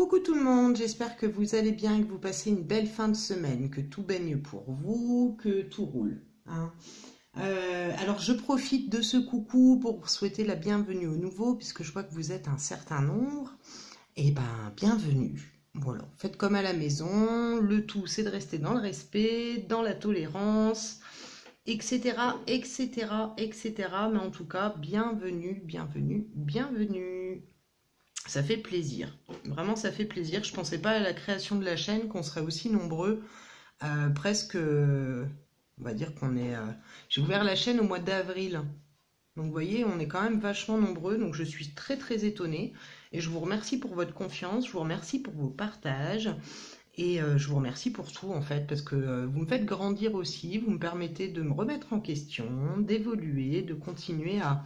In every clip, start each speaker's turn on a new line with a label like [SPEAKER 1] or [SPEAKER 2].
[SPEAKER 1] Coucou tout le monde, j'espère que vous allez bien, que vous passez une belle fin de semaine, que tout baigne pour vous, que tout roule. Alors je profite de ce coucou pour vous souhaiter la bienvenue aux nouveaux, puisque je vois que vous êtes un certain nombre. Eh ben, bienvenue. Voilà, faites comme à la maison, le tout c'est de rester dans le respect, dans la tolérance, etc., etc., etc. Mais en tout cas, bienvenue, bienvenue, bienvenue. Ça fait plaisir, vraiment ça fait plaisir. Je pensais pas à la création de la chaîne qu'on serait aussi nombreux, presque, on va dire qu'on est... J'ai ouvert la chaîne au mois d'avril, donc vous voyez, on est quand même vachement nombreux, donc je suis très très étonnée. Et je vous remercie pour votre confiance, je vous remercie pour vos partages, et je vous remercie pour tout en fait, parce que vous me faites grandir aussi, vous me permettez de me remettre en question, d'évoluer, de continuer à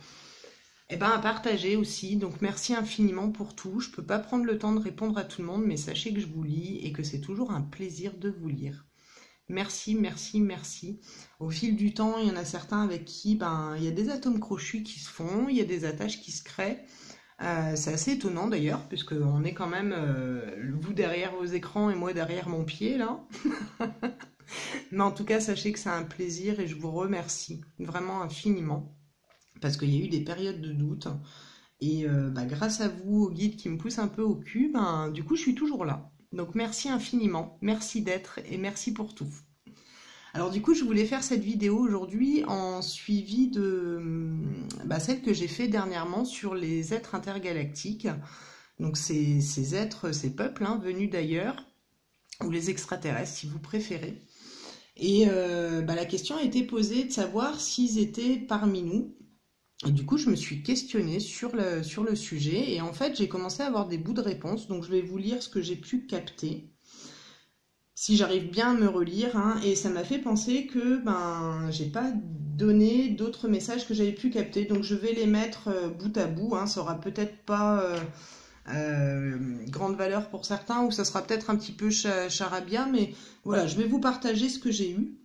[SPEAKER 1] partager aussi. Donc merci infiniment pour tout. Je peux pas prendre le temps de répondre à tout le monde, mais sachez que je vous lis et que c'est toujours un plaisir de vous lire. Merci, merci, merci. Au fil du temps, il y en a certains avec qui il y a des atomes crochus qui se font, il y a des attaches qui se créent. C'est assez étonnant d'ailleurs, puisqu'on est quand même vous derrière vos écrans et moi derrière mon pied là. Mais en tout cas, sachez que c'est un plaisir et je vous remercie vraiment infiniment. Parce qu'il y a eu des périodes de doute. Et grâce à vous, au guide qui me pousse un peu au cul, du coup, je suis toujours là. Donc, merci infiniment. Merci d'être et merci pour tout. Alors, du coup, je voulais faire cette vidéo aujourd'hui en suivi de celle que j'ai fait dernièrement sur les êtres intergalactiques. Donc, ces êtres, ces peuples venus d'ailleurs, ou les extraterrestres, si vous préférez. Et la question a été posée de savoir s'ils étaient parmi nous. Et du coup, je me suis questionnée sur le sujet et en fait, j'ai commencé à avoir des bouts de réponse. Donc, je vais vous lire ce que j'ai pu capter, si j'arrive bien à me relire. Et ça m'a fait penser que j'ai pas donné d'autres messages que j'avais pu capter. Donc, je vais les mettre bout à bout. Ça aura peut-être pas grande valeur pour certains ou ça sera peut-être un petit peu charabia. Mais voilà, je vais vous partager ce que j'ai eu.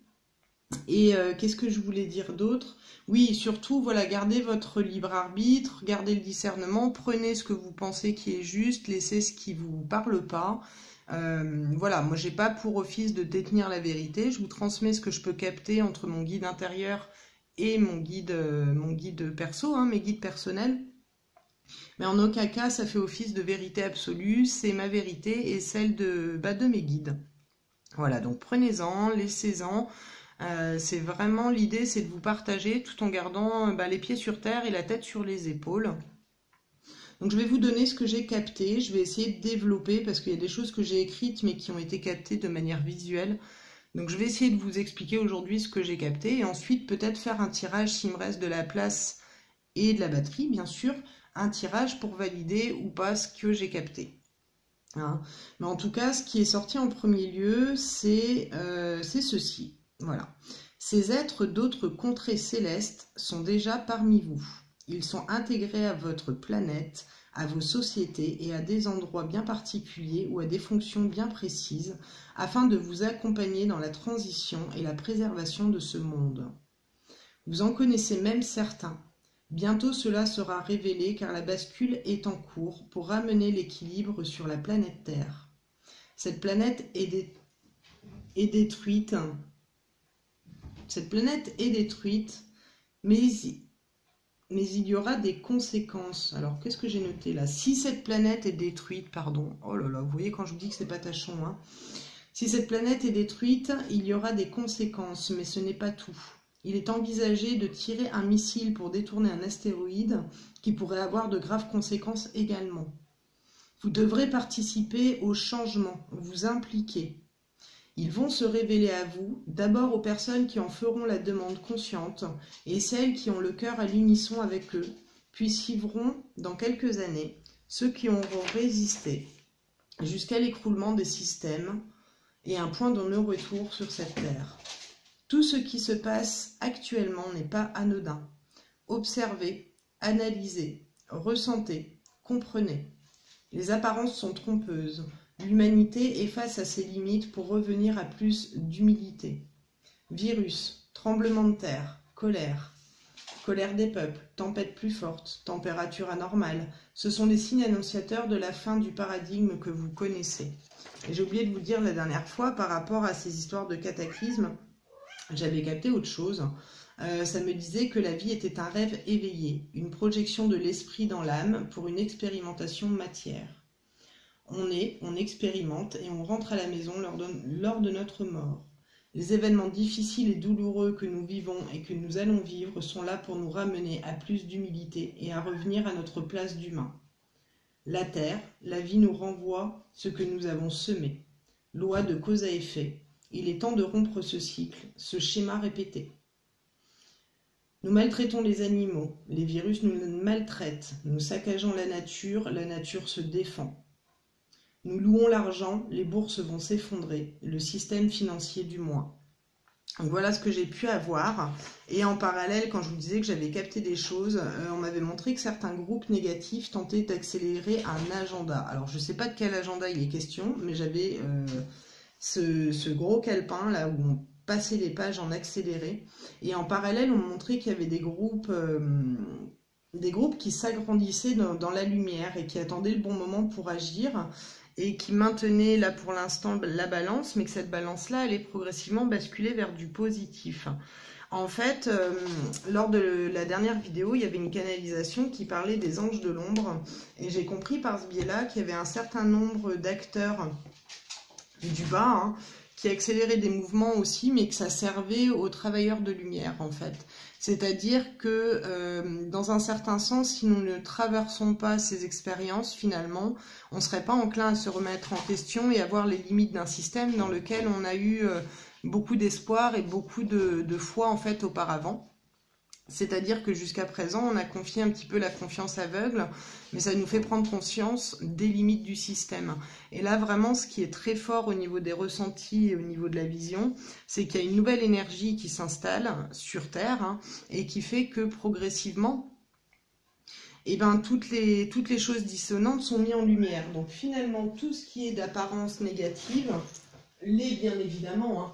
[SPEAKER 1] Et qu'est-ce que je voulais dire d'autre? Oui, surtout, voilà, gardez votre libre arbitre, gardez le discernement, prenez ce que vous pensez qui est juste, laissez ce qui vous parle pas. Voilà, moi j'ai pas pour office de détenir la vérité, je vous transmets ce que je peux capter entre mon guide intérieur et mon guide perso, mes guides personnels. Mais en aucun cas ça fait office de vérité absolue, c'est ma vérité et celle de mes guides. Voilà, donc prenez-en, laissez-en. C'est vraiment l'idée, c'est de vous partager tout en gardant les pieds sur terre et la tête sur les épaules. Donc je vais vous donner ce que j'ai capté, je vais essayer de développer parce qu'il y a des choses que j'ai écrites mais qui ont été captées de manière visuelle. Donc je vais essayer de vous expliquer aujourd'hui ce que j'ai capté et ensuite peut-être faire un tirage s'il me reste de la place et de la batterie, bien sûr, un tirage pour valider ou pas ce que j'ai capté. Mais en tout cas, ce qui est sorti en premier lieu, c'est ceci. Voilà. Ces êtres d'autres contrées célestes sont déjà parmi vous. Ils sont intégrés à votre planète, à vos sociétés et à des endroits bien particuliers ou à des fonctions bien précises, afin de vous accompagner dans la transition et la préservation de ce monde. Vous en connaissez même certains. Bientôt cela sera révélé car la bascule est en cours pour ramener l'équilibre sur la planète Terre. Cette planète est détruite. Cette planète est détruite, mais il y aura des conséquences. Alors, qu'est-ce que j'ai noté là? Si cette planète est détruite, pardon, oh là là, vous voyez quand je vous dis que c'est pas tachon, Si cette planète est détruite, il y aura des conséquences, mais ce n'est pas tout. Il est envisagé de tirer un missile pour détourner un astéroïde qui pourrait avoir de graves conséquences également. Vous devrez participer au changement, vous impliquer. Ils vont se révéler à vous, d'abord aux personnes qui en feront la demande consciente et celles qui ont le cœur à l'unisson avec eux, puis suivront dans quelques années ceux qui auront résisté jusqu'à l'écroulement des systèmes et un point de non-retour sur cette terre. Tout ce qui se passe actuellement n'est pas anodin. Observez, analysez, ressentez, comprenez. Les apparences sont trompeuses. L'humanité est face à ses limites pour revenir à plus d'humilité. Virus, tremblement de terre, colère. colère des peuples, tempête plus forte, température anormale. Ce sont les signes annonciateurs de la fin du paradigme que vous connaissez. Et j'ai oublié de vous dire la dernière fois, par rapport à ces histoires de cataclysme, j'avais capté autre chose. Ça me disait que la vie était un rêve éveillé, une projection de l'esprit dans l'âme pour une expérimentation matière. On expérimente et on rentre à la maison lors de notre mort. Les événements difficiles et douloureux que nous vivons et que nous allons vivre sont là pour nous ramener à plus d'humilité et à revenir à notre place d'humain. La terre, la vie nous renvoie ce que nous avons semé. Loi de cause à effet. Il est temps de rompre ce cycle, ce schéma répété. Nous maltraitons les animaux, les virus nous maltraitent, nous saccageons la nature se défend. Nous louons l'argent, les bourses vont s'effondrer, le système financier du moins. Donc voilà ce que j'ai pu avoir. Et en parallèle, quand je vous disais que j'avais capté des choses, on m'avait montré que certains groupes négatifs tentaient d'accélérer un agenda. Alors je ne sais pas de quel agenda il est question, mais j'avais ce gros calepin là où on passait les pages en accéléré. Et en parallèle, on me montrait qu'il y avait des groupes qui s'agrandissaient dans la lumière et qui attendaient le bon moment pour agir et qui maintenaient là pour l'instant la balance, mais que cette balance-là allait progressivement basculer vers du positif. En fait, lors de la dernière vidéo, il y avait une canalisation qui parlait des anges de l'ombre et j'ai compris par ce biais-là qu'il y avait un certain nombre d'acteurs du bas qui accéléraient des mouvements aussi, mais que ça servait aux travailleurs de lumière en fait. C'est-à-dire que dans un certain sens, si nous ne traversons pas ces expériences, finalement, on ne serait pas enclin à se remettre en question et à voir les limites d'un système dans lequel on a eu beaucoup d'espoir et beaucoup de foi en fait auparavant. C'est-à-dire que jusqu'à présent, on a confié un petit peu la confiance aveugle, mais ça nous fait prendre conscience des limites du système. Et là, vraiment, ce qui est très fort au niveau des ressentis et au niveau de la vision, c'est qu'il y a une nouvelle énergie qui s'installe sur Terre et qui fait que progressivement, toutes les choses dissonantes sont mises en lumière. Donc finalement, tout ce qui est d'apparence négative l'est bien évidemment,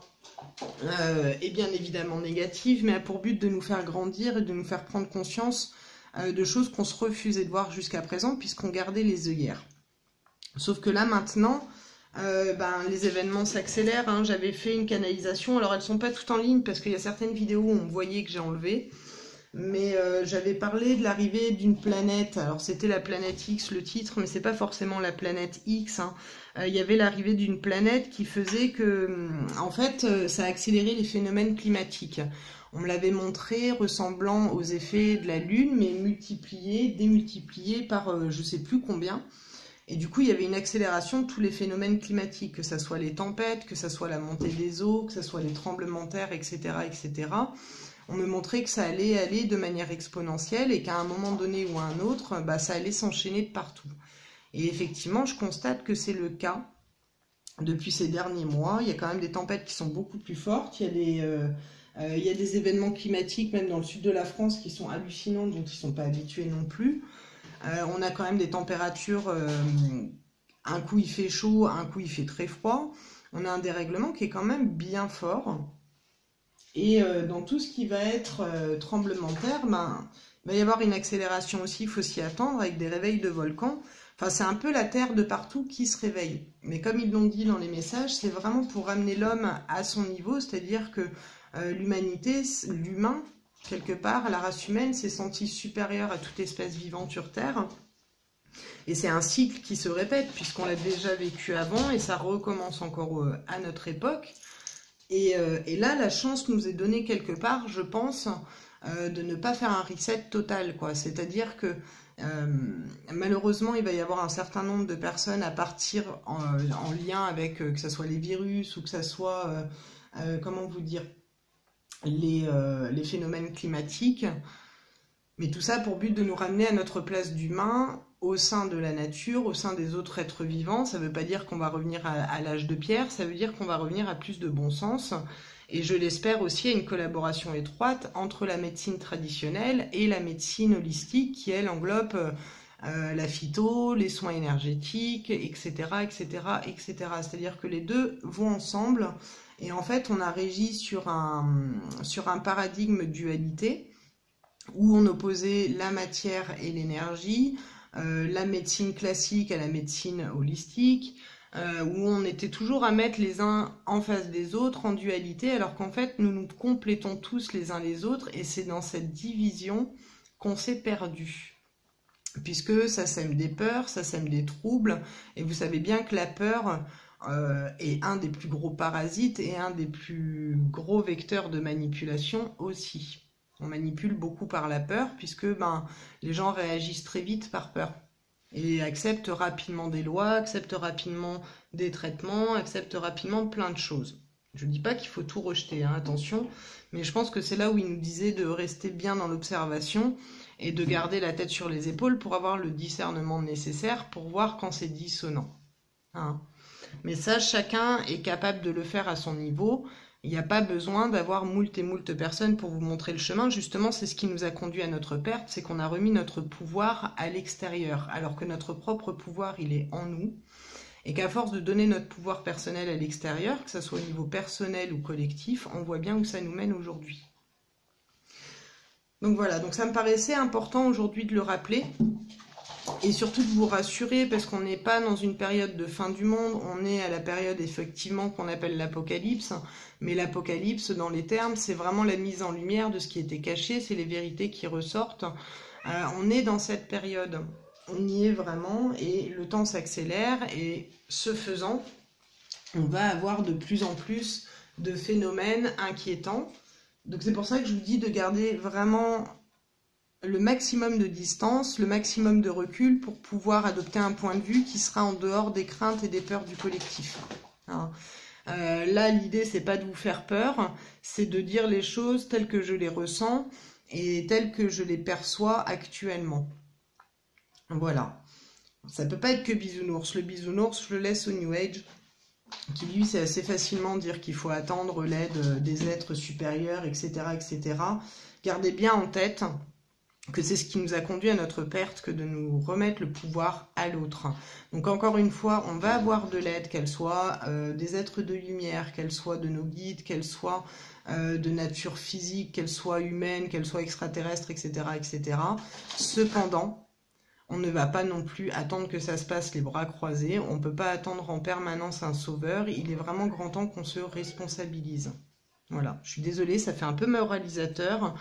[SPEAKER 1] est bien évidemment négative, mais a pour but de nous faire grandir et de nous faire prendre conscience de choses qu'on se refusait de voir jusqu'à présent, puisqu'on gardait les œillères. Sauf que là, maintenant, les événements s'accélèrent. J'avais fait une canalisation, alors elles ne sont pas toutes en ligne, parce qu'il y a certaines vidéos où on voyait que j'ai enlevé, mais j'avais parlé de l'arrivée d'une planète. Alors c'était la planète X, le titre, mais c'est pas forcément la planète X. Il y avait l'arrivée d'une planète qui faisait que, en fait, ça accélérait les phénomènes climatiques. On me l'avait montré ressemblant aux effets de la Lune, mais multiplié, démultiplié par je sais plus combien. Et du coup, il y avait une accélération de tous les phénomènes climatiques, que ce soit les tempêtes, que ce soit la montée des eaux, que ce soit les tremblements de terre, etc., etc. On me montrait que ça allait aller de manière exponentielle et qu'à un moment donné ou à un autre, ça allait s'enchaîner de partout. Et effectivement, je constate que c'est le cas depuis ces derniers mois. Il y a quand même des tempêtes qui sont beaucoup plus fortes. Il y a des événements climatiques, même dans le sud de la France, qui sont hallucinants, dont ils ne sont pas habitués non plus. On a quand même des températures, un coup il fait chaud, un coup il fait très froid. On a un dérèglement qui est quand même bien fort. Et dans tout ce qui va être tremblement de terre, il va y avoir une accélération aussi, il faut s'y attendre, avec des réveils de volcans. Enfin, c'est un peu la Terre de partout qui se réveille. Mais comme ils l'ont dit dans les messages, c'est vraiment pour ramener l'homme à son niveau, c'est-à-dire que l'humanité, l'humain, quelque part, la race humaine s'est sentie supérieure à toute espèce vivante sur Terre. Et c'est un cycle qui se répète, puisqu'on l'a déjà vécu avant, et ça recommence encore à notre époque. Et là, la chance nous est donnée quelque part, je pense, de ne pas faire un reset total, quoi. C'est-à-dire que malheureusement, il va y avoir un certain nombre de personnes à partir en lien avec que ce soit les virus ou que ce soit, comment vous dire, les phénomènes climatiques. Mais tout ça pour but de nous ramener à notre place d'humain au sein de la nature, au sein des autres êtres vivants. Ça ne veut pas dire qu'on va revenir à l'âge de pierre, ça veut dire qu'on va revenir à plus de bon sens. Et je l'espère aussi à une collaboration étroite entre la médecine traditionnelle et la médecine holistique qui, elle, englobe la phyto, les soins énergétiques, etc., etc., etc. C'est-à-dire que les deux vont ensemble. Et en fait, on a régi sur un paradigme dualité. où on opposait la matière et l'énergie, la médecine classique à la médecine holistique, où on était toujours à mettre les uns en face des autres en dualité, alors qu'en fait nous nous complétons tous les uns les autres, et c'est dans cette division qu'on s'est perdu. Puisque ça sème des peurs, ça sème des troubles, et vous savez bien que la peur est un des plus gros parasites et un des plus gros vecteurs de manipulation aussi. On manipule beaucoup par la peur, puisque les gens réagissent très vite par peur, et acceptent rapidement des lois, acceptent rapidement des traitements, acceptent rapidement plein de choses. Je ne dis pas qu'il faut tout rejeter, hein, attention, mais je pense que c'est là où il nous disait de rester bien dans l'observation, et de garder la tête sur les épaules pour avoir le discernement nécessaire pour voir quand c'est dissonant. Hein. Mais ça, chacun est capable de le faire à son niveau. Il n'y a pas besoin d'avoir moult et moult personnes pour vous montrer le chemin. Justement, c'est ce qui nous a conduit à notre perte, c'est qu'on a remis notre pouvoir à l'extérieur, alors que notre propre pouvoir, il est en nous. Et qu'à force de donner notre pouvoir personnel à l'extérieur, que ce soit au niveau personnel ou collectif, on voit bien où ça nous mène aujourd'hui. Donc voilà, donc ça me paraissait important aujourd'hui de le rappeler et surtout de vous rassurer parce qu'on n'est pas dans une période de fin du monde, on est à la période effectivement qu'on appelle l'apocalypse, mais l'apocalypse dans les termes c'est vraiment la mise en lumière de ce qui était caché, c'est les vérités qui ressortent. On est dans cette période, on y est vraiment et le temps s'accélère et ce faisant, on va avoir de plus en plus de phénomènes inquiétants. Donc c'est pour ça que je vous dis de garder vraiment le maximum de distance, le maximum de recul pour pouvoir adopter un point de vue qui sera en dehors des craintes et des peurs du collectif. Hein. Là, l'idée, c'est pas de vous faire peur, c'est de dire les choses telles que je les ressens et telles que je les perçois actuellement. Voilà. Ça peut pas être que bisounours. Le bisounours, je le laisse au New Age. Qui lui c'est assez facilement dire qu'il faut attendre l'aide des êtres supérieurs, etc., etc. Gardez bien en tête que c'est ce qui nous a conduit à notre perte, que de nous remettre le pouvoir à l'autre. Donc encore une fois, on va avoir de l'aide, qu'elle soit des êtres de lumière, qu'elle soit de nos guides, qu'elle soit de nature physique, qu'elle soit humaine, qu'elle soit extraterrestre, etc., etc. Cependant, on ne va pas non plus attendre que ça se passe les bras croisés. On ne peut pas attendre en permanence un sauveur. Il est vraiment grand temps qu'on se responsabilise. Voilà, je suis désolée, ça fait un peu moralisateur,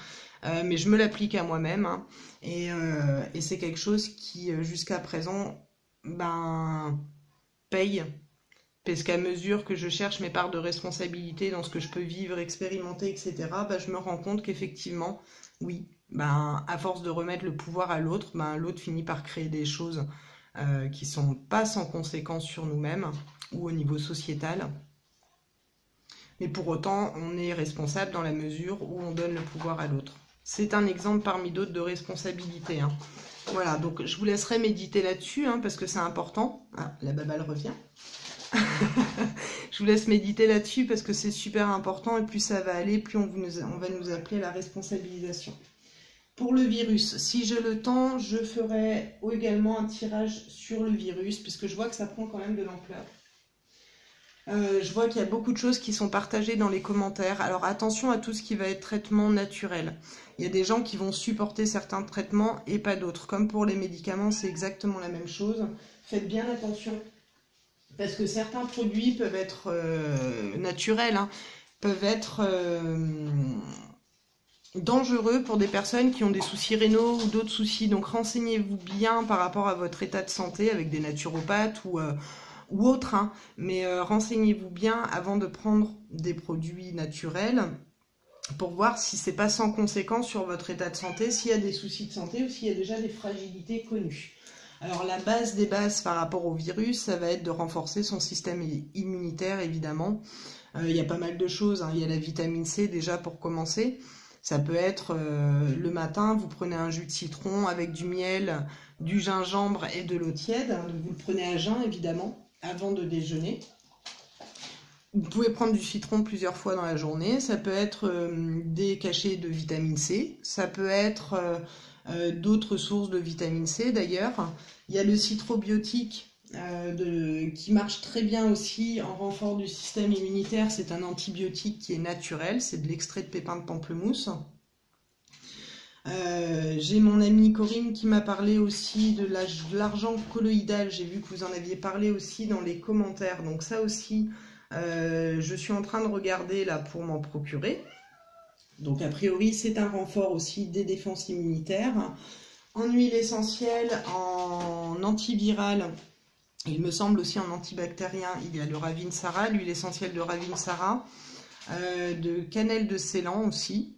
[SPEAKER 1] mais je me l'applique à moi-même. Hein, et c'est quelque chose qui, jusqu'à présent, paye. Parce qu'à mesure que je cherche mes parts de responsabilité dans ce que je peux vivre, expérimenter, etc., je me rends compte qu'effectivement, oui, à force de remettre le pouvoir à l'autre, l'autre finit par créer des choses qui sont pas sans conséquences sur nous-mêmes ou au niveau sociétal. Mais pour autant, on est responsable dans la mesure où on donne le pouvoir à l'autre. C'est un exemple parmi d'autres de responsabilité. Hein. Voilà, donc je vous laisserai méditer là-dessus, hein, parce que c'est important. Ah, la babale revient. Je vous laisse méditer là-dessus parce que c'est super important et plus ça va aller, plus on va nous appeler à la responsabilisation. Pour le virus, si j'ai le temps, je ferai également un tirage sur le virus puisque je vois que ça prend quand même de l'ampleur. Je vois qu'il y a beaucoup de choses qui sont partagées dans les commentaires. Alors attention à tout ce qui va être traitement naturel. Il y a des gens qui vont supporter certains traitements et pas d'autres. Comme pour les médicaments, c'est exactement la même chose. Faites bien attention. Parce que certains produits peuvent être naturels, hein, peuvent être dangereux pour des personnes qui ont des soucis rénaux ou d'autres soucis. Donc renseignez-vous bien par rapport à votre état de santé avec des naturopathes ou autres. Hein, mais renseignez-vous bien avant de prendre des produits naturels pour voir si c'est pas sans conséquence sur votre état de santé, s'il y a des soucis de santé ou s'il y a déjà des fragilités connues. Alors la base des bases par rapport au virus, ça va être de renforcer son système immunitaire évidemment. Il y a pas mal de choses, hein. Il y a la vitamine C déjà pour commencer. Ça peut être le matin, vous prenez un jus de citron avec du miel, du gingembre et de l'eau tiède. Donc vous le prenez à jeun évidemment avant de déjeuner. Vous pouvez prendre du citron plusieurs fois dans la journée. Ça peut être des cachets de vitamine C. Ça peut être d'autres sources de vitamine C d'ailleurs. Il y a le citrobiotique qui marche très bien aussi en renfort du système immunitaire. C'est un antibiotique qui est naturel. C'est de l'extrait de pépins de pamplemousse. J'ai mon amie Corinne qui m'a parlé aussi de l'argent colloïdal. J'ai vu que vous en aviez parlé aussi dans les commentaires. Donc ça aussi, je suis en train de regarder là pour m'en procurer. Donc a priori, c'est un renfort aussi des défenses immunitaires. En huile essentielle, en antiviral, il me semble aussi en antibactérien, il y a le Ravinsara, l'huile essentielle de Ravinsara, de cannelle de Ceylan aussi,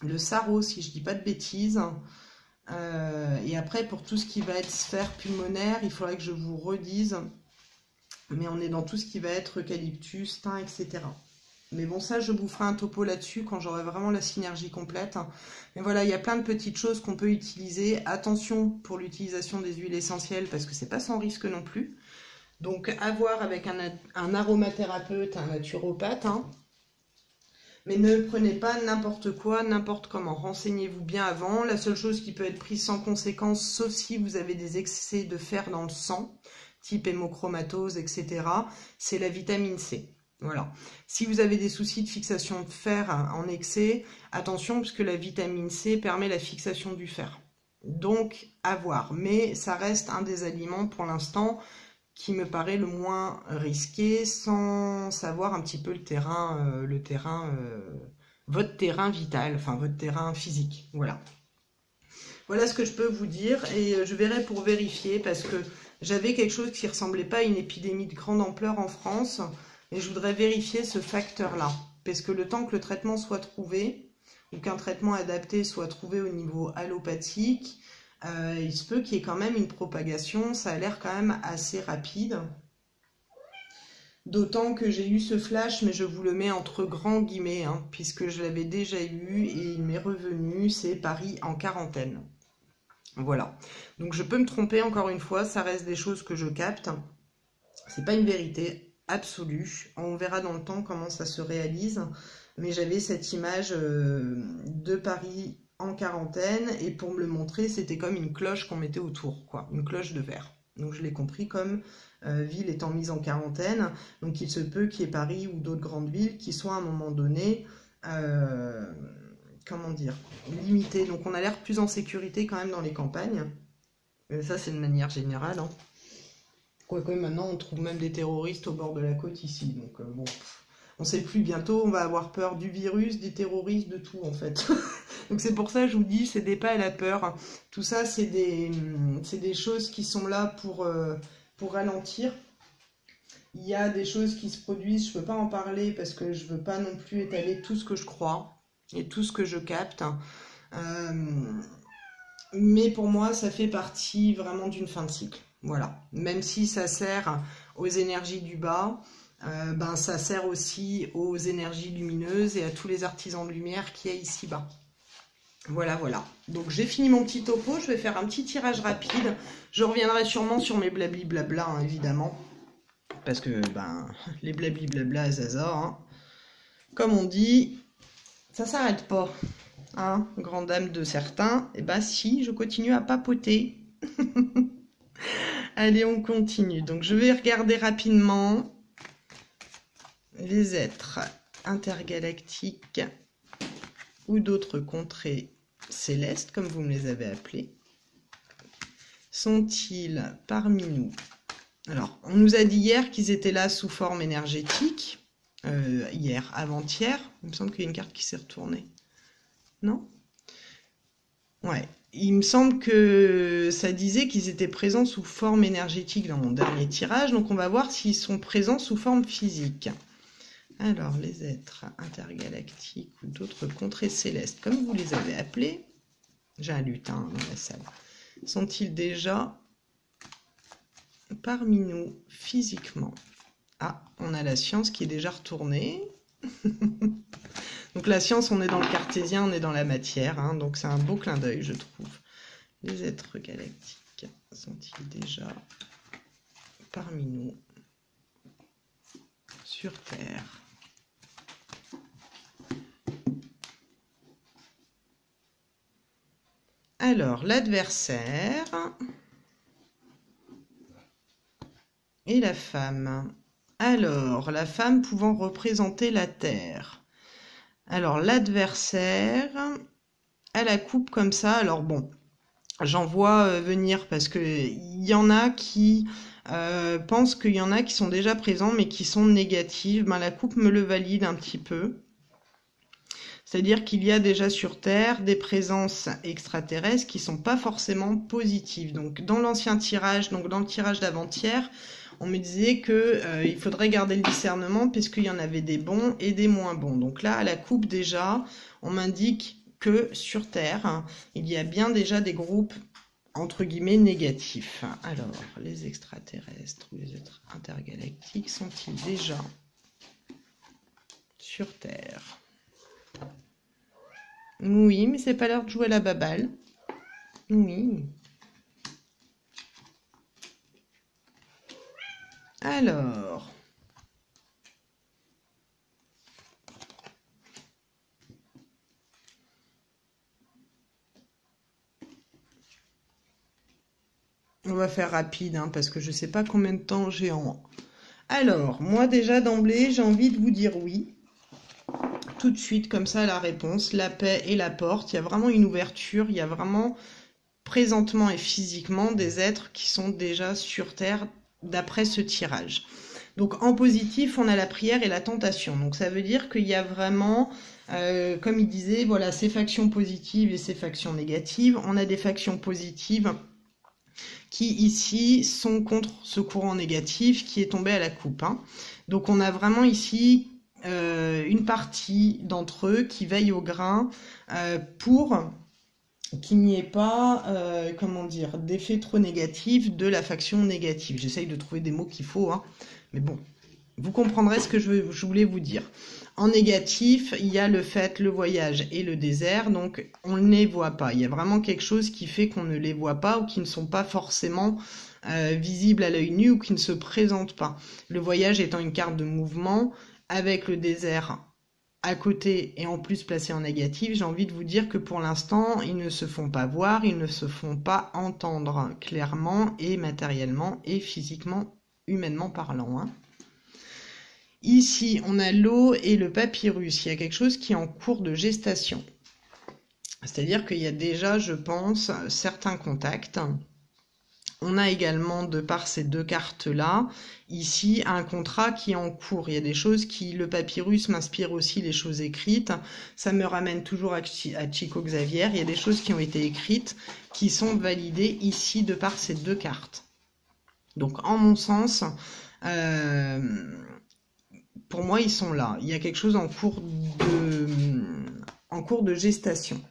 [SPEAKER 1] le Saro si je dis pas de bêtises. Et après pour tout ce qui va être sphère pulmonaire, il faudrait que je vous redise, mais on est dans tout ce qui va être eucalyptus, thym, etc. Mais bon, ça, je vous ferai un topo là-dessus quand j'aurai vraiment la synergie complète. Mais voilà, il y a plein de petites choses qu'on peut utiliser. Attention pour l'utilisation des huiles essentielles parce que c'est pas sans risque non plus. Donc, à voir avec un aromathérapeute, un naturopathe. Hein. Mais ne prenez pas n'importe quoi, n'importe comment. Renseignez-vous bien avant. La seule chose qui peut être prise sans conséquence, sauf si vous avez des excès de fer dans le sang, type hémochromatose, etc., c'est la vitamine C. Voilà. Si vous avez des soucis de fixation de fer en excès, attention parce que la vitamine C permet la fixation du fer. Donc, à voir. Mais ça reste un des aliments pour l'instant qui me paraît le moins risqué sans savoir un petit peu votre terrain vital, enfin votre terrain physique. Voilà. Voilà ce que je peux vous dire et je verrai pour vérifier parce que j'avais quelque chose qui ne ressemblait pas à une épidémie de grande ampleur en France. Et je voudrais vérifier ce facteur-là, parce que le temps que le traitement soit trouvé, ou qu'un traitement adapté soit trouvé au niveau allopathique, il se peut qu'il y ait quand même une propagation, ça a l'air quand même assez rapide. D'autant que j'ai eu ce flash, mais je vous le mets entre grands guillemets, hein, puisque je l'avais déjà eu et il m'est revenu, c'est Paris en quarantaine. Voilà, donc je peux me tromper encore une fois, ça reste des choses que je capte, c'est pas une vérité absolue. On verra dans le temps comment ça se réalise. Mais j'avais cette image de Paris en quarantaine. Et pour me le montrer, c'était comme une cloche qu'on mettait autour, quoi. Une cloche de verre. Donc je l'ai compris comme ville étant mise en quarantaine. Donc il se peut qu'il y ait Paris ou d'autres grandes villes qui soient à un moment donné, comment dire, limitées. Donc on a l'air plus en sécurité quand même dans les campagnes. Ça c'est de manière générale, hein. Quoique maintenant on trouve même des terroristes au bord de la côte ici, donc bon, on sait plus, bientôt on va avoir peur du virus, des terroristes, de tout en fait. Donc c'est pour ça que je vous dis, cédez pas à la peur, tout ça c'est des choses qui sont là pour ralentir. Il y a des choses qui se produisent, je peux pas en parler parce que je veux pas non plus étaler tout ce que je crois et tout ce que je capte. Mais pour moi ça fait partie vraiment d'une fin de cycle. Voilà, même si ça sert aux énergies du bas, ben ça sert aussi aux énergies lumineuses et à tous les artisans de lumière qu'il y a ici-bas. Voilà, voilà. Donc j'ai fini mon petit topo, je vais faire un petit tirage rapide. Je reviendrai sûrement sur mes blabli blabla, hein, évidemment. Parce que, ben, les blabli blabla, zaza, hein, comme on dit, ça s'arrête pas. Hein, grande dame de certains, et ben si, je continue à papoter. Allez, on continue. Donc, je vais regarder rapidement les êtres intergalactiques ou d'autres contrées célestes, comme vous me les avez appelés. Sont-ils parmi nous? Alors, on nous a dit hier qu'ils étaient là sous forme énergétique. Hier, avant-hier. Il me semble qu'il y a une carte qui s'est retournée. Non? Ouais. Il me semble que ça disait qu'ils étaient présents sous forme énergétique dans mon dernier tirage, donc on va voir s'ils sont présents sous forme physique. Alors, les êtres intergalactiques ou d'autres contrées célestes, comme vous les avez appelés, j'ai un lutin dans la salle, sont-ils déjà parmi nous physiquement? Ah, on a la science qui est déjà retournée. Donc la science, on est dans le cartésien, on est dans la matière, hein, donc c'est un beau clin d'œil, je trouve. Les êtres galactiques sont-ils déjà parmi nous sur Terre? Alors, l'adversaire et la femme. Alors, la femme pouvant représenter la Terre. Alors, l'adversaire, à la coupe comme ça. Alors bon, j'en vois venir parce que il y en a qui pensent qu'il y en a qui sont déjà présents mais qui sont négatives. Ben, la coupe me le valide un petit peu. C'est-à-dire qu'il y a déjà sur Terre des présences extraterrestres qui sont pas forcément positives. Donc dans l'ancien tirage, donc dans le tirage d'avant-hier, on me disait que il faudrait garder le discernement puisqu'il y en avait des bons et des moins bons. Donc là, à la coupe déjà, on m'indique que sur Terre, hein, il y a bien déjà des groupes entre guillemets négatifs. Alors, les extraterrestres ou les êtres intergalactiques sont-ils déjà sur Terre? Oui, mais c'est pas l'heure de jouer à la baballe. Oui. Alors. On va faire rapide, hein, parce que je sais pas combien de temps j'ai en... Alors, moi déjà d'emblée, j'ai envie de vous dire oui. Tout de suite, comme ça, la réponse, la paix et la porte. Il y a vraiment une ouverture, il y a vraiment, présentement et physiquement, des êtres qui sont déjà sur Terre d'après ce tirage. Donc en positif, on a la prière et la tentation. Donc ça veut dire qu'il y a vraiment, comme il disait, voilà, ces factions positives et ces factions négatives. On a des factions positives qui ici sont contre ce courant négatif qui est tombé à la coupe, hein. Donc on a vraiment ici une partie d'entre eux qui veille au grain pour qu'il n'y ait pas, comment dire, d'effet trop négatif de la faction négative. J'essaye de trouver des mots qu'il faut, hein, mais bon, vous comprendrez ce que je voulais vous dire. En négatif, il y a le fait, le voyage et le désert, donc on ne les voit pas. Il y a vraiment quelque chose qui fait qu'on ne les voit pas ou qui ne sont pas forcément visibles à l'œil nu ou qui ne se présentent pas. Le voyage étant une carte de mouvement, avec le désert à côté et en plus placé en négatif, j'ai envie de vous dire que pour l'instant, ils ne se font pas voir, ils ne se font pas entendre clairement et matériellement et physiquement, humainement parlant, hein. Ici, on a l'eau et le papyrus. Il y a quelque chose qui est en cours de gestation. C'est-à-dire qu'il y a déjà, je pense, certains contacts. On a également, de par ces deux cartes-là, ici, un contrat qui est en cours. Il y a des choses qui... Le papyrus m'inspire aussi les choses écrites. Ça me ramène toujours à Chico Xavier. Il y a des choses qui ont été écrites, qui sont validées ici, de par ces deux cartes. Donc, en mon sens... pour moi, ils sont là. Il y a quelque chose en cours de gestation.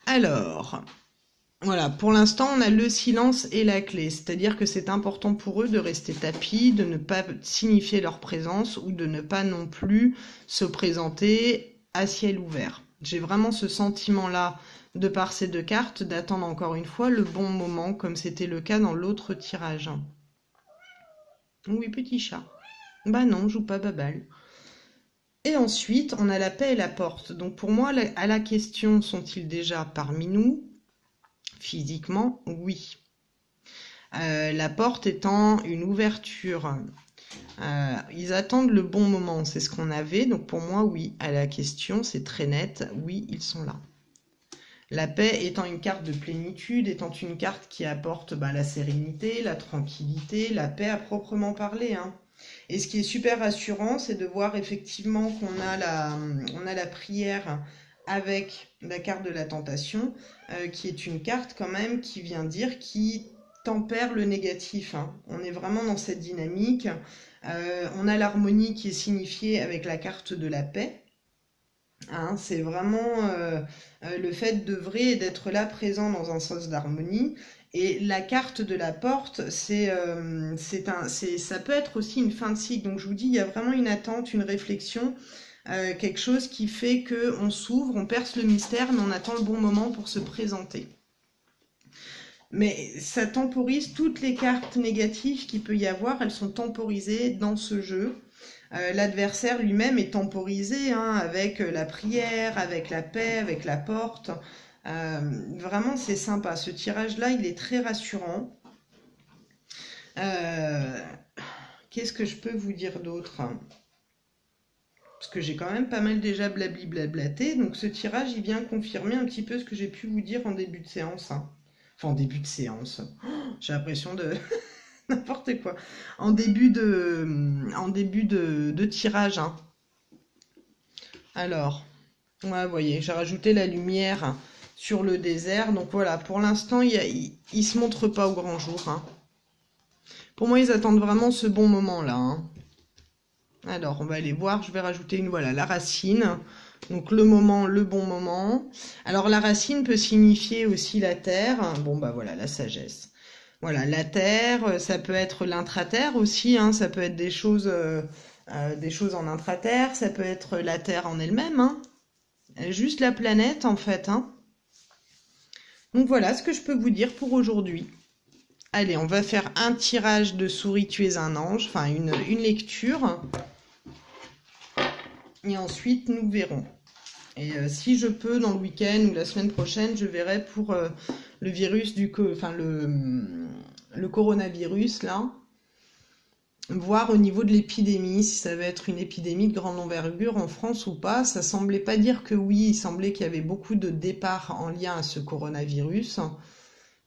[SPEAKER 1] Alors, voilà, pour l'instant, on a le silence et la clé. C'est-à-dire que c'est important pour eux de rester tapis, de ne pas signifier leur présence ou de ne pas non plus se présenter à ciel ouvert. J'ai vraiment ce sentiment-là, de par ces deux cartes, d'attendre encore une fois le bon moment, comme c'était le cas dans l'autre tirage. Oui, petit chat. Bah non, joue pas baballe. Et ensuite, on a la paix et la porte. Donc pour moi, à la question, sont-ils déjà parmi nous? Physiquement, oui. La porte étant une ouverture. Ils attendent le bon moment, c'est ce qu'on avait. Donc pour moi, oui. À la question, c'est très net. Oui, ils sont là. La paix étant une carte de plénitude, étant une carte qui apporte la sérénité, la tranquillité, la paix à proprement parler, hein. Et ce qui est super rassurant, c'est de voir effectivement qu'on a la prière avec la carte de la tentation, qui est une carte quand même qui vient dire qui tempère le négatif, hein. On est vraiment dans cette dynamique. On a l'harmonie qui est signifiée avec la carte de la paix. Hein, c'est vraiment le fait d'œuvrer et d'être là présent dans un sens d'harmonie. Et la carte de la porte, ça peut être aussi une fin de cycle. Donc je vous dis, il y a vraiment une attente, une réflexion, quelque chose qui fait qu'on s'ouvre, on perce le mystère, mais on attend le bon moment pour se présenter. Mais ça temporise toutes les cartes négatives qu'il peut y avoir, elles sont temporisées dans ce jeu. L'adversaire lui-même est temporisé, hein, avec la prière, avec la paix, avec la porte. Vraiment, c'est sympa. Ce tirage-là, il est très rassurant. Qu'est-ce que je peux vous dire d'autre?
[SPEAKER 2] parce que j'ai quand même pas mal déjà blablaté, donc ce tirage, il vient confirmer un petit peu ce que j'ai pu vous dire en début de séance, hein. Enfin, en début de séance, j'ai l'impression de n'importe quoi. En début de tirage, hein. Alors, ouais, vous voyez, j'ai rajouté la lumière sur le désert, donc voilà, pour l'instant, il se montre pas au grand jour, hein. Pour moi, ils attendent vraiment ce bon moment-là, hein. Alors, on va aller voir, je vais rajouter voilà, la racine. Donc, le moment, le bon moment. Alors, la racine peut signifier aussi la terre. Bon, bah voilà, la sagesse. Voilà, la terre, ça peut être l'intraterre aussi, hein, ça peut être des choses en intraterre, ça peut être la terre en elle-même, hein. Juste la planète, en fait, hein. Donc, voilà ce que je peux vous dire pour aujourd'hui. Allez, on va faire un tirage de souris, tu es un ange, enfin une lecture. Et ensuite, nous verrons. Et si je peux, dans le week-end ou la semaine prochaine, je verrai pour le virus le coronavirus, là, voir au niveau de l'épidémie, si ça va être une épidémie de grande envergure en France ou pas. Ça semblait pas dire que oui, il semblait qu'il y avait beaucoup de départs en lien à ce coronavirus.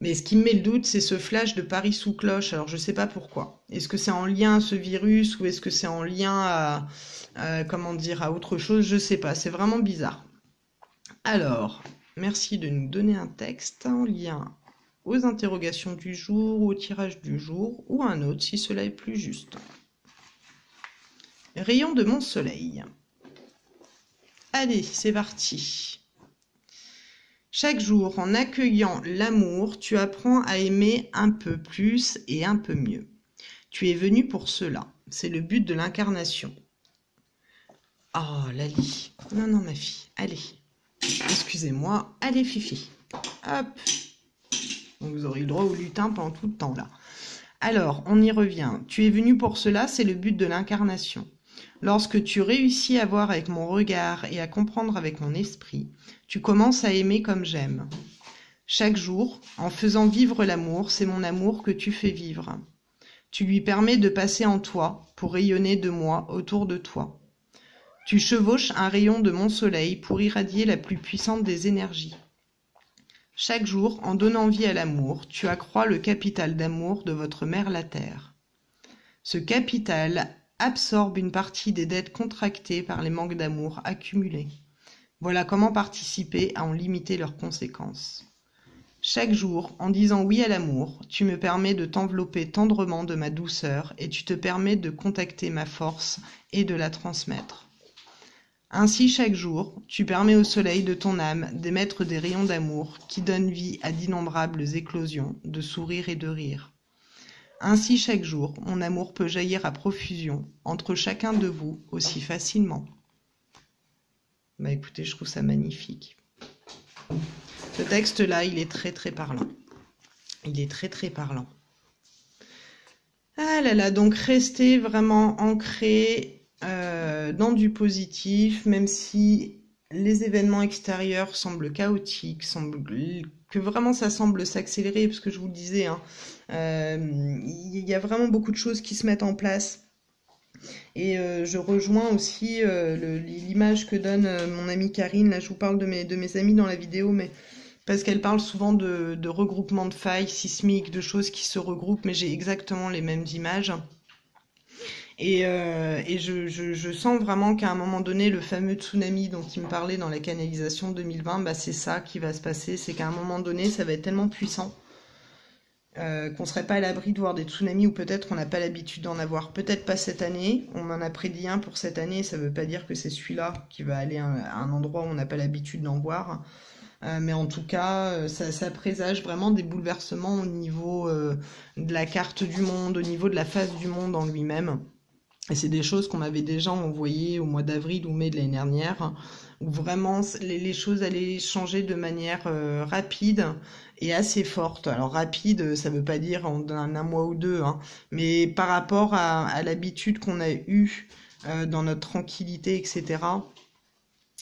[SPEAKER 2] Mais ce qui me met le doute, c'est ce flash de Paris sous cloche. Alors, je sais pas pourquoi. Est-ce que c'est en lien à ce virus ou est-ce que c'est en lien comment dire, à autre chose? Je sais pas. C'est vraiment bizarre. Alors, merci de nous donner un texte en lien aux interrogations du jour, au tirage du jour ou un autre si cela est plus juste. Rayon de mon soleil. Allez, c'est parti. Chaque jour, en accueillant l'amour, tu apprends à aimer un peu plus et un peu mieux. Tu es venu pour cela. C'est le but de l'incarnation. Oh, Lali. Non, non, ma fille. Allez. Excusez-moi. Allez, Fifi. Hop. Donc, vous aurez le droit au lutin pendant tout le temps, là. Alors, on y revient. Tu es venu pour cela, c'est le but de l'incarnation. Lorsque tu réussis à voir avec mon regard et à comprendre avec mon esprit, tu commences à aimer comme j'aime. Chaque jour, en faisant vivre l'amour, c'est mon amour que tu fais vivre. Tu lui permets de passer en toi pour rayonner de moi autour de toi. Tu chevauches un rayon de mon soleil pour irradier la plus puissante des énergies. Chaque jour, en donnant vie à l'amour, tu accrois le capital d'amour de votre mère la Terre. Ce capital absorbe une partie des dettes contractées par les manques d'amour accumulés. Voilà comment participer à en limiter leurs conséquences. Chaque jour, en disant oui à l'amour, tu me permets de t'envelopper tendrement de ma douceur et tu te permets de contacter ma force et de la transmettre. Ainsi, chaque jour, tu permets au soleil de ton âme d'émettre des rayons d'amour qui donnent vie à d'innombrables éclosions de sourires et de rires. Ainsi, chaque jour, mon amour peut jaillir à profusion entre chacun de vous aussi facilement. Bah écoutez, je trouve ça magnifique. Ce texte-là, il est très très parlant. Il est très très parlant. Ah là là, donc restez vraiment ancrés dans du positif, même si les événements extérieurs semblent chaotiques, que vraiment ça semble s'accélérer, parce que je vous le disais, hein, il y a vraiment beaucoup de choses qui se mettent en place. Et je rejoins aussi l'image que donne mon amie Karine. Là, je vous parle de mes amis dans la vidéo, mais parce qu'elle parle souvent de regroupement de failles sismiques, de choses qui se regroupent, mais j'ai exactement les mêmes images. Et je sens vraiment qu'à un moment donné, le fameux tsunami dont il me parlait dans la canalisation 2020, bah c'est ça qui va se passer. C'est qu'à un moment donné, ça va être tellement puissant qu'on serait pas à l'abri de voir des tsunamis, ou peut-être on n'a pas l'habitude d'en avoir. Peut-être pas cette année, on en a prédit un pour cette année, ça veut pas dire que c'est celui-là qui va aller à un endroit où on n'a pas l'habitude d'en voir. Mais en tout cas, ça présage vraiment des bouleversements au niveau de la carte du monde, au niveau de la face du monde en lui-même. Et c'est des choses qu'on m'avait déjà envoyées au mois d'avril ou mai de l'année dernière, où vraiment les choses allaient changer de manière rapide et assez forte. Alors rapide, ça veut pas dire en un mois ou deux, hein, mais par rapport à l'habitude qu'on a eue dans notre tranquillité, etc.,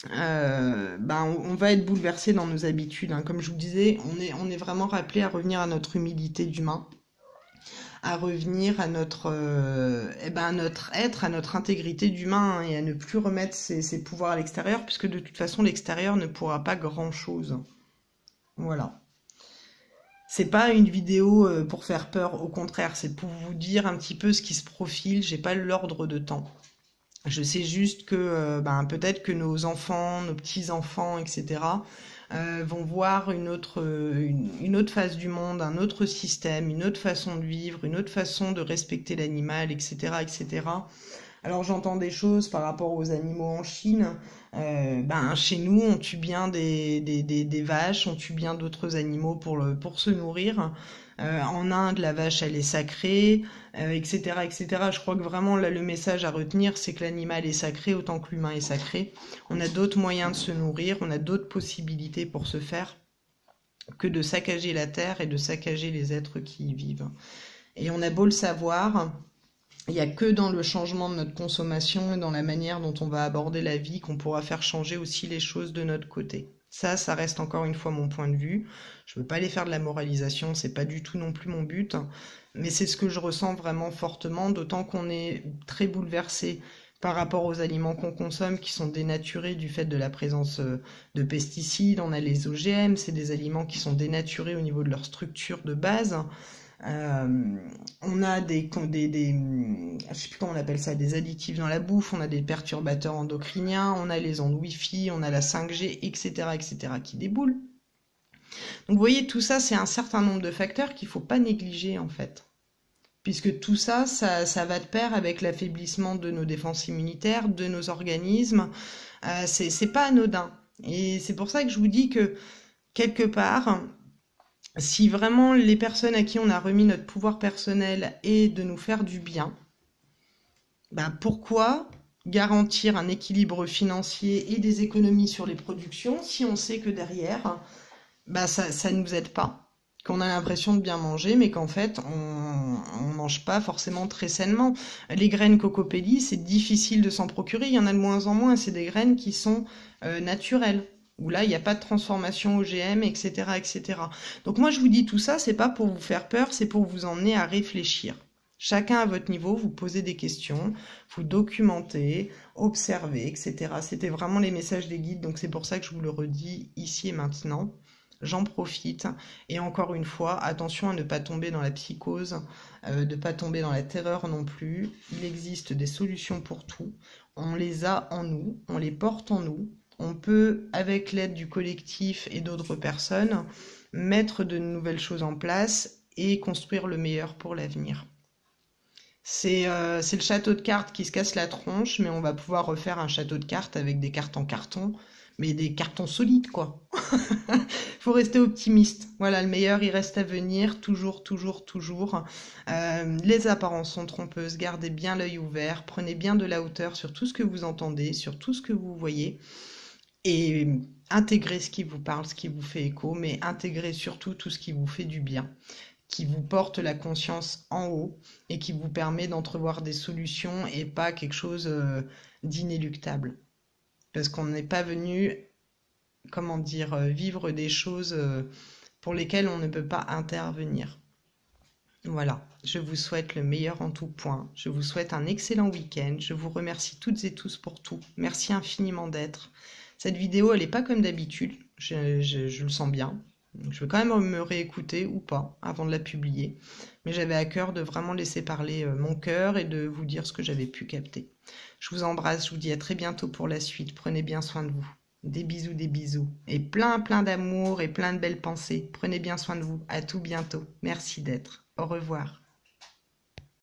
[SPEAKER 2] on va être bouleversé dans nos habitudes, hein. Comme je vous disais, on est vraiment rappelé à revenir à notre humilité d'humain, à revenir à à notre être, à notre intégrité d'humain, hein, et à ne plus remettre ses pouvoirs à l'extérieur, puisque de toute façon, l'extérieur ne pourra pas grand-chose. Voilà. C'est pas une vidéo pour faire peur, au contraire, c'est pour vous dire un petit peu ce qui se profile. J'ai pas l'ordre de temps. Je sais juste que peut-être que nos enfants, nos petits-enfants, etc., vont voir une autre face du monde, un autre système, une autre façon de vivre, une autre façon de respecter l'animal, etc., etc. Alors j'entends des choses par rapport aux animaux en Chine. Chez nous, on tue bien des vaches, on tue bien d'autres animaux pour se nourrir. En Inde, la vache, elle est sacrée, etc., etc. Je crois que vraiment, là, le message à retenir, c'est que l'animal est sacré autant que l'humain est sacré. On a d'autres moyens de se nourrir, on a d'autres possibilités pour se faire que de saccager la terre et de saccager les êtres qui y vivent. Et on a beau le savoir, il n'y a que dans le changement de notre consommation et dans la manière dont on va aborder la vie qu'on pourra faire changer aussi les choses de notre côté. Ça reste encore une fois mon point de vue. Je ne veux pas aller faire de la moralisation, c'est pas du tout non plus mon but, mais c'est ce que je ressens vraiment fortement, d'autant qu'on est très bouleversé par rapport aux aliments qu'on consomme qui sont dénaturés du fait de la présence de pesticides. On a les OGM, c'est des aliments qui sont dénaturés au niveau de leur structure de base. On a je sais plus comment on appelle ça, des additifs dans la bouffe, on a des perturbateurs endocriniens, on a les ondes Wi-Fi, on a la 5G, etc., etc., qui déboulent. Donc vous voyez, tout ça, c'est un certain nombre de facteurs qu'il ne faut pas négliger en fait. Puisque tout ça, ça va de pair avec l'affaiblissement de nos défenses immunitaires, de nos organismes. C'est pas anodin. Et c'est pour ça que je vous dis que, quelque part, si vraiment les personnes à qui on a remis notre pouvoir personnel est de nous faire du bien, pourquoi garantir un équilibre financier et des économies sur les productions si on sait que derrière, ça ne nous aide pas, qu'on a l'impression de bien manger, mais qu'en fait, on mange pas forcément très sainement. Les graines cocopelli, c'est difficile de s'en procurer, il y en a de moins en moins, c'est des graines qui sont naturelles, où là, il n'y a pas de transformation OGM, etc., etc. Donc moi, je vous dis tout ça, c'est pas pour vous faire peur, c'est pour vous emmener à réfléchir. Chacun à votre niveau, vous posez des questions, vous documentez, observez, etc. C'était vraiment les messages des guides, donc c'est pour ça que je vous le redis ici et maintenant. J'en profite. Et encore une fois, attention à ne pas tomber dans la psychose, de ne pas tomber dans la terreur non plus. Il existe des solutions pour tout. On les a en nous, on les porte en nous. On peut, avec l'aide du collectif et d'autres personnes, mettre de nouvelles choses en place et construire le meilleur pour l'avenir. C'est le château de cartes qui se casse la tronche, mais on va pouvoir refaire un château de cartes avec des cartes en carton, mais des cartons solides, quoi. Faut rester optimiste. Voilà, le meilleur, il reste à venir, toujours, toujours, toujours. Les apparences sont trompeuses, gardez bien l'œil ouvert, prenez bien de la hauteur sur tout ce que vous entendez, sur tout ce que vous voyez, et intégrez ce qui vous parle, ce qui vous fait écho, mais intégrez surtout tout ce qui vous fait du bien, qui vous porte la conscience en haut et qui vous permet d'entrevoir des solutions et pas quelque chose d'inéluctable. Parce qu'on n'est pas venu, vivre des choses pour lesquelles on ne peut pas intervenir. Voilà, je vous souhaite le meilleur en tout point. Je vous souhaite un excellent week-end. Je vous remercie toutes et tous pour tout. Merci infiniment d'être. Cette vidéo, elle n'est pas comme d'habitude. Je le sens bien. Je vais quand même me réécouter ou pas avant de la publier. Mais j'avais à cœur de vraiment laisser parler mon cœur et de vous dire ce que j'avais pu capter. Je vous embrasse, je vous dis à très bientôt pour la suite. Prenez bien soin de vous. Des bisous. Et plein d'amour et plein de belles pensées. Prenez bien soin de vous. À tout bientôt. Merci d'être. Au revoir.